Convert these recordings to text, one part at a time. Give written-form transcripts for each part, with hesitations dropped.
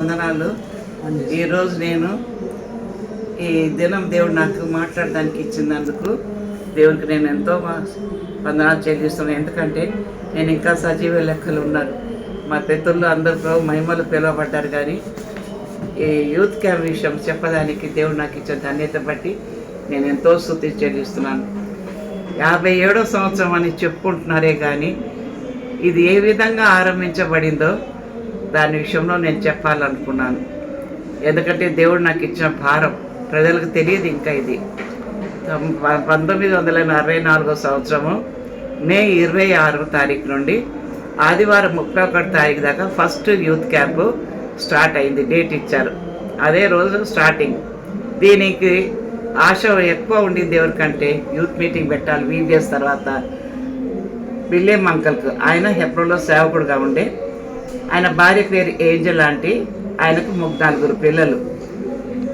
వందనాలు. ఈరోజు నేను ఈ దినం దేవుడు నాకు మాట్లాడడానికి ఇచ్చినందుకు దేవునికి నేను ఎంతో వందనాలు చెల్లిస్తున్నాను. ఎందుకంటే నేను ఇంకా సజీవ లెక్కలు ఉన్నారు. మా పితరులు అందరితో మహిమలు పిలువబడ్డారు. కానీ ఈ యూత్ క్యాంప్ విషయం చెప్పడానికి దేవుడు నాకు ఇచ్చిన ధన్యత బట్టి నేను ఎంతో స్తుతి చెల్లిస్తున్నాను. 57వ సంవత్సరం అని చెప్పుకుంటున్నారే కానీ ఇది ఏ విధంగా ఆరంభించబడిందో దాని విషయంలో నేను చెప్పాలనుకున్నాను. ఎందుకంటే దేవుడు నాకు ఇచ్చిన భారం ప్రజలకు తెలియదు. ఇంకా ఇది 1944 సంవత్సరము మే 26వ తారీఖు నుండి ఆదివారం 31 తారీఖు దాకా ఫస్ట్ యూత్ క్యాంపు స్టార్ట్ అయింది. డేట్ ఇచ్చారు, అదే రోజు స్టార్టింగ్. దీనికి ఆశ ఎక్కువ ఉండింది ఎవరికంటే యూత్ మీటింగ్ పెట్టాలి వీబీఎస్ తర్వాత. విలియం అంకల్కు ఆయన హెబ్రోన్లో సేవకుడుగా ఉండే, ఆయన భార్య పేరు ఏంజల్ ఆంటీ. ఆయనకు 4 పిల్లలు,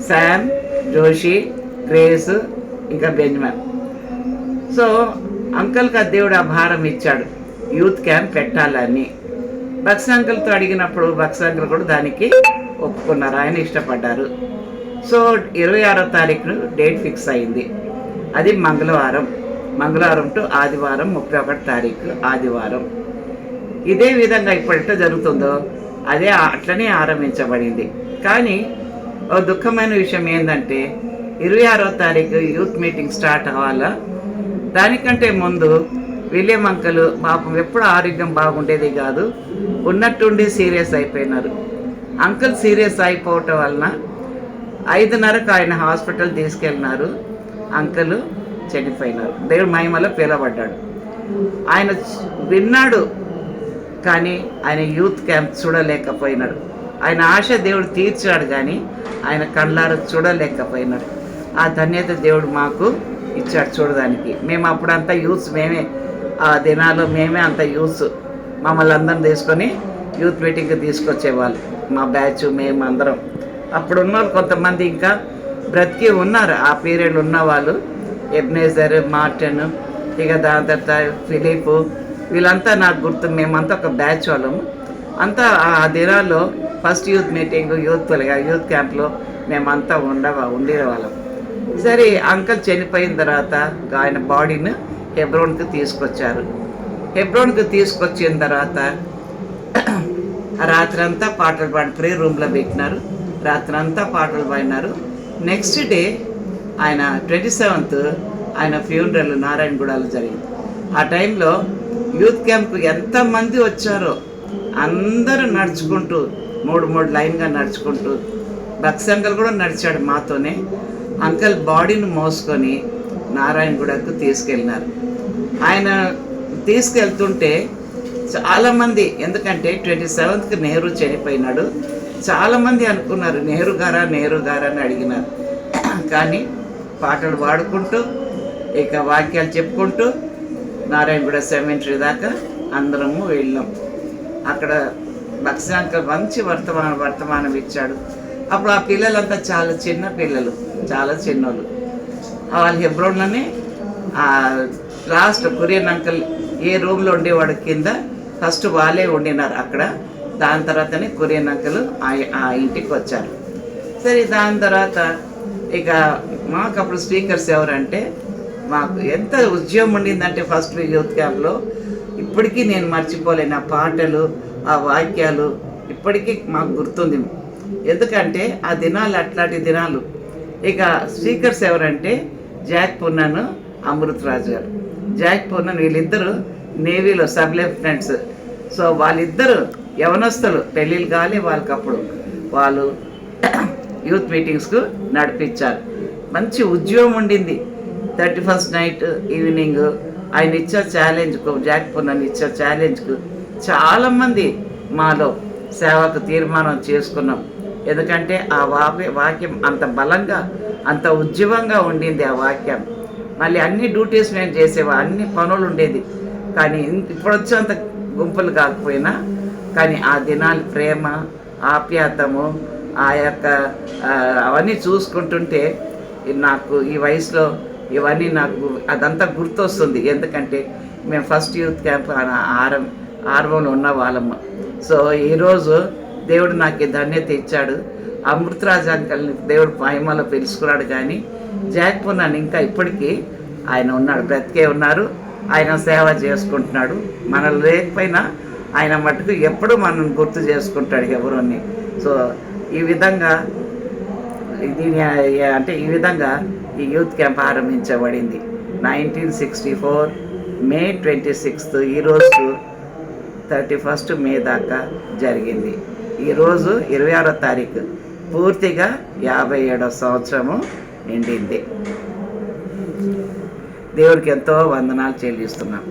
శామ్, జోషి, గ్రేస్, ఇంకా బెంజమిన్. సో అంకల్కి ఆ దేవుడు ఆ భారం ఇచ్చాడు, యూత్ క్యాంప్ పెట్టాలని. బక్స్ అంకల్తో అడిగినప్పుడు బక్స్ అంకల్ కూడా దానికి ఒప్పుకున్నారు, ఆయన ఇష్టపడ్డారు. సో 26వ తారీఖును డేట్ ఫిక్స్ అయింది. అది మంగళవారం టు ఆదివారం 31 తారీఖు ఆదివారం. ఇదే విధంగా ఇప్పుడు ఎట్లా జరుగుతుందో అదే అట్లనే ఆరంభించబడింది. కానీ ఓ దుఃఖమైన విషయం ఏంటంటే 26వ తారీఖు యూత్ మీటింగ్ స్టార్ట్ అవ్వాలా. దానికంటే ముందు విలియం అంకల్ పాపం ఎప్పుడు ఆరోగ్యం బాగుండేది కాదు, ఉన్నట్టుండి సీరియస్ అయిపోయినారు. అంకల్ సీరియస్ అయిపోవటం వలన 5:30కు ఆయన హాస్పిటల్ తీసుకెళ్ళినారు. అంకల్ చనిపోయినారు. దేవుడు మహిమలో పిలవబడ్డాడు. ఆయన విన్నాడు కానీ ఆయన యూత్ క్యాంప్ చూడలేకపోయినాడు. ఆయన ఆశ దేవుడు తీర్చాడు కానీ ఆయన కళ్ళారు చూడలేకపోయినాడు. ఆ ధన్యత దేవుడు మాకు ఇచ్చాడు చూడడానికి. మేము అప్పుడంతా యూత్స్, మేమే ఆ దినాల్లో మేమే అంత యూత్స్ మమ్మల్ని అందరం తీసుకొని యూత్ మీటింగ్కి తీసుకొచ్చేవాళ్ళు. మా బ్యాచ్ మేము అందరం. అప్పుడున్న కొంతమంది ఇంకా బ్రతికి ఉన్నారు, ఆ పీరియడ్ ఉన్నవాళ్ళు. ఎబ్నేజర్, మార్టిన్, ఇక దాని తర్వాత ఫిలిప్, వీళ్ళంతా నాకు గుర్తు. మేమంతా ఒక బ్యాచ్ వాళ్ళము. అంతా ఆ దినాల్లో ఫస్ట్ యూత్ మీటింగ్ యూత్ క్యాంప్లో మేమంతా ఉండేవాళ్ళం. సరే అంకల్ చనిపోయిన తర్వాత ఆయన బాడీని హెబ్రోన్కి తీసుకొచ్చారు. హెబ్రోన్కి తీసుకొచ్చిన తర్వాత రాత్రంతా పాటలు పాడి ప్రేయర్ రూమ్లో పెట్టినారు. రాత్రంతా పాటలు పాడినారు. నెక్స్ట్ డే ఆయన 27th ఆయన ఫ్యూనరల్ నారాయణగూడలో జరిగింది. ఆ టైంలో యూత్ క్యాంప్కు ఎంతమంది వచ్చారో అందరూ నడుచుకుంటూ 3 లైన్గా నడుచుకుంటూ, బక్స్ అంకల్ కూడా నడిచాడు మాతోనే. అంకల్ బాడీని మోసుకొని నారాయణగూడకు తీసుకెళ్ళినారు. ఆయన తీసుకెళ్తుంటే చాలామంది, ఎందుకంటే 27th నెహ్రూ చనిపోయినాడు, చాలామంది అనుకున్నారు నెహ్రూ గారా అని అడిగినారు. కానీ పాటలు పాడుకుంటూ ఇక వాక్యాలు చెప్పుకుంటూ నారాయణగూడ సెమెంటరీ దాకా అందరము వెళ్ళాం. అక్కడ బక్స్ అంకల్ మంచి వర్తమానం ఇచ్చాడు. అప్పుడు ఆ పిల్లలంతా చాలా చిన్న పిల్లలు, చాలా చిన్నోళ్ళు. వాళ్ళు హెబ్రోన్లోనే లాస్ట్ కొరియన్ అంకల్ ఏ రూమ్లో ఉండేవాడు కింద ఫస్ట్ వాళ్ళే ఉండినారు అక్కడ. దాని తర్వాతనే కొరియన్ అంకల్ ఆ ఇంటికి వచ్చారు. సరే దాని తర్వాత ఇక మాకు అప్పుడు స్పీకర్స్ ఎవరంటే, మాకు ఎంత ఉద్యమం ఉండిందంటే ఫస్ట్ యూత్ క్యాంప్లో ఇప్పటికీ నేను మర్చిపోలేను. ఆ పాటలు, ఆ వాక్యాలు ఇప్పటికీ మాకు గుర్తుంది. ఎందుకంటే ఆ దినాలు అట్లాంటి దినాలు. ఇక స్పీకర్స్ ఎవరంటే జాక్ పున్నన్, అమృత్ రాజు గారు. జాక్ పున్నన్ వీళ్ళిద్దరు నేవీలో సబ్ లెఫ్టినెంట్స్. సో వాళ్ళిద్దరు యవనస్తులు, పెళ్ళిళ్ళు కాలే వాళ్ళకప్పుడు. వాళ్ళు యూత్ మీటింగ్స్కు నడిపించారు. మంచి ఉద్యోగం ఉండింది. 31st నైట్ ఈవినింగ్ ఆయన ఇచ్చే ఛాలెంజ్కు, జాక్ పున్నన్ ఇచ్చే ఛాలెంజ్కు చాలామంది మాలో సేవకు తీర్మానం చేసుకున్నాం. ఎందుకంటే ఆ వాక్యం అంత బలంగా, అంత ఉద్యమంగా ఉండింది ఆ వాక్యం. మళ్ళీ అన్ని డ్యూటీస్ మేము చేసేవా, అన్ని పనులు ఉండేది. కానీ ఇప్పుడు వచ్చేంత గుంపులు కాకపోయినా కానీ ఆ దినాలు ప్రేమ, ఆప్యాయతము, ఆ యొక్క అవన్నీ చూసుకుంటుంటే నాకు ఈ వయసులో ఇవన్నీ నాకు అదంతా గుర్తొస్తుంది. ఎందుకంటే మేము ఫస్ట్ యూత్ క్యాంప్ ఆర్వోలో ఉన్న వాళ్ళము. సో ఈరోజు దేవుడు నాకు ఈ ధన్యత ఇచ్చాడు. అమృతరాజ్ అంకల్ని దేవుడు మహిమలో పిలుచుకున్నాడు. కానీ జాక్ పున్నాని ఇంకా ఇప్పటికీ ఆయన ఉన్నాడు, బ్రతికే ఉన్నారు. ఆయన సేవ చేసుకుంటున్నాడు. మనం లేకపోయినా ఆయన మటుకు ఎప్పుడు మనం గుర్తు చేసుకుంటాడు ఎవరోని. సో ఈ విధంగా ఈ విధంగా ఈ యూత్ క్యాంప్ ఆరంభించబడింది 1964 మే 26. ఈరోజు 31 మే దాకా జరిగింది. ఈరోజు 26వ తారీఖు పూర్తిగా 57వ సంవత్సరము నిండింది. దేవుడికి ఎంతో వందనాలు చెల్లిస్తున్నాం.